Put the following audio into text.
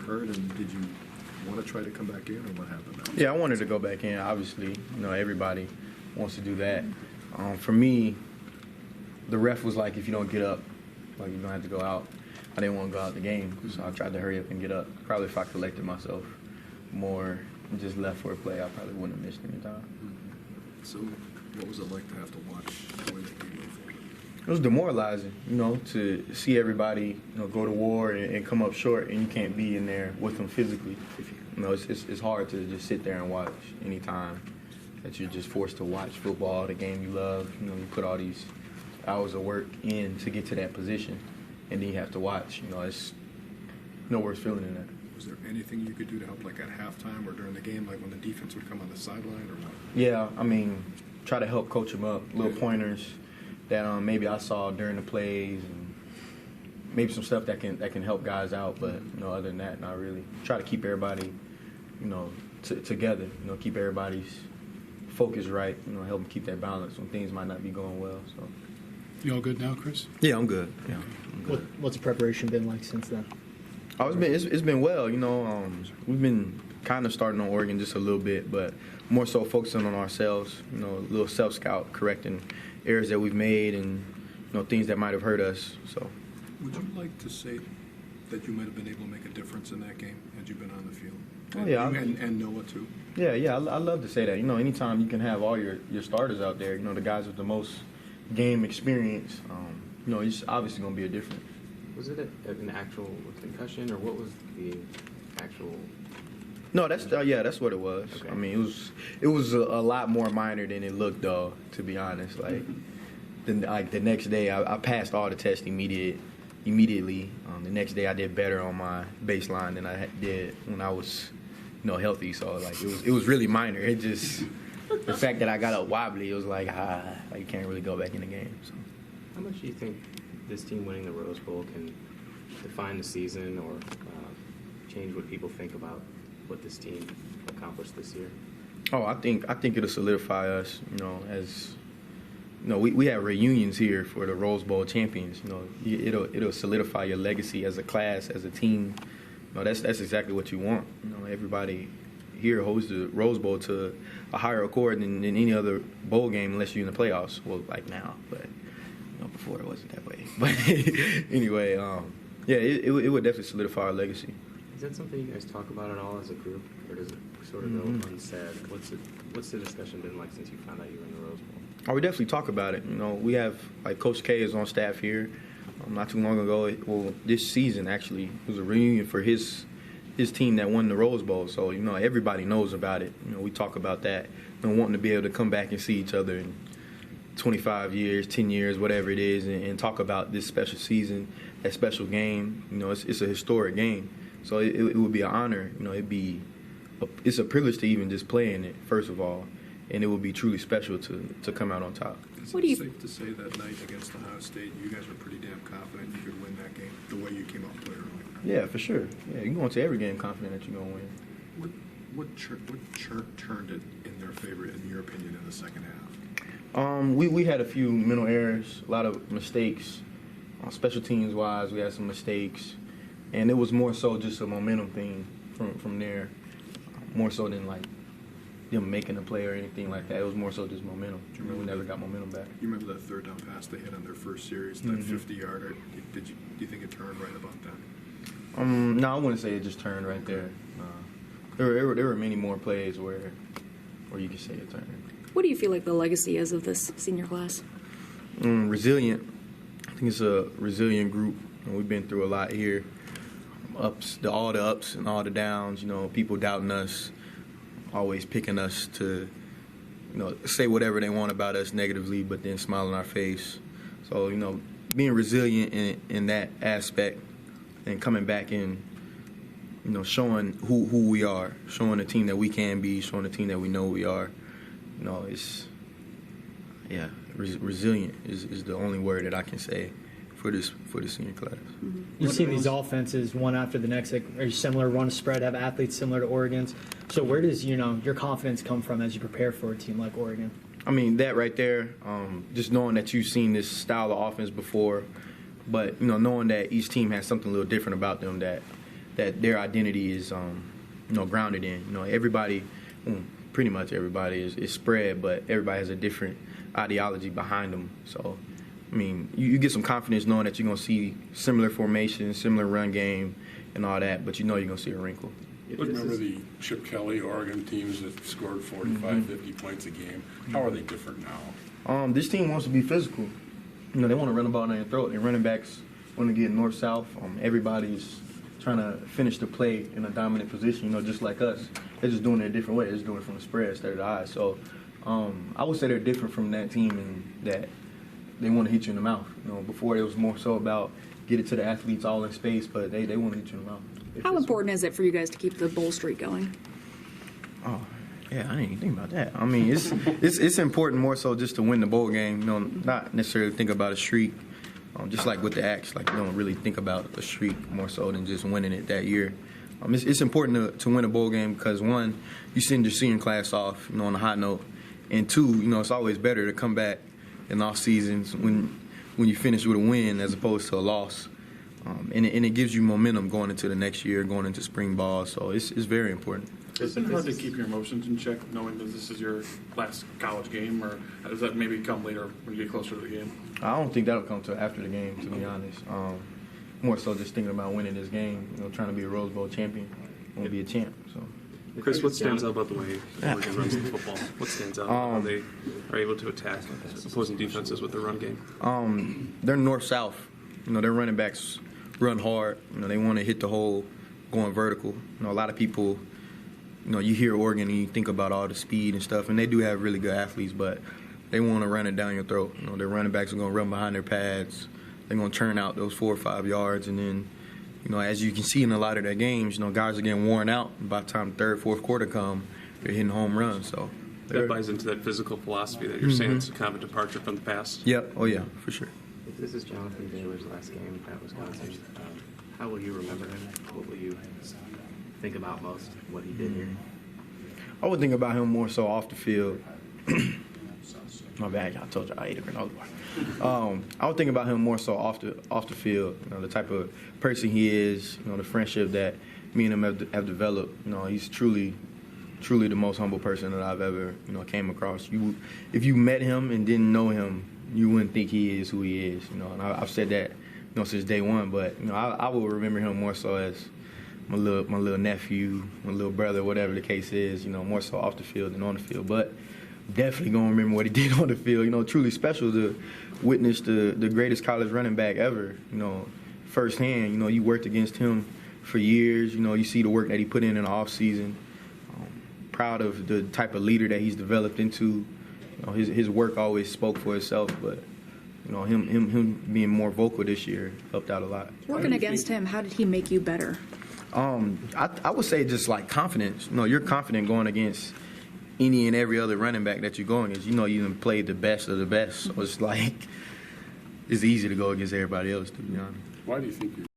hurt, and did you want to try to come back in, or what happened? Yeah, I wanted to go back in. Obviously, everybody wants to do that. For me, the ref was like, if you don't get up, like, you don't have to go out. I didn't want to go out the game, so I tried to hurry up and get up. Probably if I collected myself more and just left for a play, I probably wouldn't have missed any time. So what was it like to have to watch the way that game went forward? It was demoralizing, to see everybody, go to war and come up short, and you can't be in there with them physically. It's hard to just sit there and watch any time that you're just forced to watch football, the game you love. You put all these hours of work in to get to that position, and then you have to watch. It's no worse feeling than that. Was there anything you could do to help, like at halftime or during the game, like when the defense would come on the sideline, or what? Yeah, try to help coach them up, little pointers that maybe I saw during the plays, and maybe some stuff that can help guys out. But other than that, not really. Try to keep everybody, together. Keep everybody's focus right. Help them keep that balance when things might not be going well. So. You all good now, Chris? Yeah, I'm good. Yeah. I'm good. What's the preparation been like since then? It's been well. We've been kind of starting on Oregon just a little bit, but more so focusing on ourselves. A little self-scout, correcting errors that we've made and things that might have hurt us. So. Would you like to say that you might have been able to make a difference in that game had you been on the field? Oh, yeah. And Noah too. Yeah. I love to say that. Anytime you can have all your starters out there, the guys with the most game experience, it's obviously going to be a difference. Was it an actual concussion, or what was the actual? No, that's what it was. Okay. It was a lot more minor than it looked, though. To be honest, the next day I passed all the tests immediately. The next day I did better on my baseline than I did when I was, healthy. So it was really minor. It just the fact that I got up wobbly, it was like you can't really go back in the game. So. How much do you think this team winning the Rose Bowl can define the season or change what people think about what this team accomplished this year? Oh, I think it'll solidify us. As we have reunions here for the Rose Bowl champions. It'll solidify your legacy as a class, as a team. That's exactly what you want. Everybody here holds the Rose Bowl to a higher accord than any other bowl game, unless you're in the playoffs. Well, like now, but before it wasn't that way. But anyway, it would definitely solidify our legacy. Is that something you guys talk about at all as a group, or does it sort of go unsaid? What's the discussion been like since you found out you were in the Rose Bowl? Oh, we definitely talk about it. We have, Coach K is on staff here. Not too long ago, this season actually, it was a reunion for his team that won the Rose Bowl. So, everybody knows about it. We talk about that and wanting to be able to come back and see each other in 25 years, 10 years, whatever it is, and talk about this special season, that special game. It's a historic game. So it would be an honor. It's a privilege to even just play in it, first of all. And it would be truly special to come out on top. Is it safe to say that night against Ohio State, you guys were pretty damn confident you could win that game, the way you came out to play early? Yeah, for sure. Yeah, you go into every game confident that you're going to win. What turned it in their favor, in your opinion, in the second half? We had a few mental errors, a lot of mistakes. Special teams-wise, we had some mistakes. And it was more so just a momentum thing from there, more so than, them making a play or anything like that. It was more so just momentum. We never got momentum back. You remember that third down pass they hit on their first series, that 50-yarder? Do you think it turned right about then? No, I wouldn't say it just turned right there. There were many more plays where you could say it turned. What do you feel like the legacy is of this senior class? Resilient. I think it's a resilient group. We've been through a lot here. All the ups and all the downs. People doubting us, always picking us to, say whatever they want about us negatively, but then smile in our face. So, being resilient in that aspect and coming back and, showing who we are, showing the team that we can be, showing the team that we know we are. Resilient is the only word that I can say for this senior class. Mm-hmm. You've seen these offenses one after the next, are similar, run a spread, have athletes similar to Oregon's. So where does your confidence come from as you prepare for a team like Oregon? That right there, just knowing that you've seen this style of offense before, but knowing that each team has something a little different about them that that their identity is grounded in. Everybody, pretty much everybody is spread, but everybody has a different ideology behind them. So, I mean, you get some confidence knowing that you're going to see similar formations, similar run game, and all that, but you're going to see a wrinkle. Remember the Chip Kelly Oregon teams that scored 45, 50 points a game? How are they different now? This team wants to be physical. They want to run the ball down your throat. Their running backs want to get north-south. Everybody's trying to finish the play in a dominant position, just like us. They're just doing it a different way. They're just doing it from the spread instead of the eye. So I would say they're different from that team in that they want to hit you in the mouth. Before it was more so about get it to the athletes all in space, but they want to hit you in the mouth. How important is it for you guys to keep the bowl streak going? Oh, yeah, I didn't even think about that. I mean, it's important more so just to win the bowl game. Not necessarily think about a streak. Just like with the Axe, like you don't really think about a streak more so than just winning it that year. It's important to win a bowl game because one, you send your senior class off, on a high note, and two, it's always better to come back in off seasons when you finish with a win as opposed to a loss. And it gives you momentum going into the next year, going into spring ball. So it's very important. Is it hard to keep your emotions in check knowing that this is your last college game, or does that maybe come later when you get closer to the game? I don't think that'll come till after the game, to be honest. More so just thinking about winning this game, trying to be a Rose Bowl champion. I want to be a champ. So. Chris, what stands out about the way Oregon runs the football? What stands out about how they are able to attack opposing defenses with their run game? They're north-south. Their running backs run hard. They want to hit the hole going vertical. A lot of people, you hear Oregon and you think about all the speed and stuff, and they do have really good athletes, but they want to run it down your throat. Their running backs are going to run behind their pads. They're going to churn out those 4 or 5 yards, and then, as you can see in a lot of their games, guys are getting worn out. By the time the third, fourth quarter come, they're hitting home runs. So that buys into that physical philosophy that you're saying it's kind of a departure from the past. Yep. Oh, yeah, for sure. If this is Jonathan Baylor's last game at Wisconsin, how will you remember him? What will you think about most, what he did here? I would think about him more so off the field. My bad, I told you I ate a granola bar. I would think about him more so off the field. The type of person he is. The friendship that me and him have developed. He's truly the most humble person that I've ever came across. If you met him and didn't know him, you wouldn't think he is who he is. And I've said that since day one. But I will remember him more so as my little nephew, my little brother, whatever the case is. More so off the field than on the field. But definitely gonna remember what he did on the field. Truly special to witness the greatest college running back ever. Firsthand. You worked against him for years. You see the work that he put in the off season. Proud of the type of leader that he's developed into. His work always spoke for itself, but him being more vocal this year helped out a lot. Working against him, how did he make you better? I would say just like confidence. You're confident going against any and every other running back that you're going against. You done played the best of the best. So it's like it's easy to go against everybody else, to be honest. Why do you think you're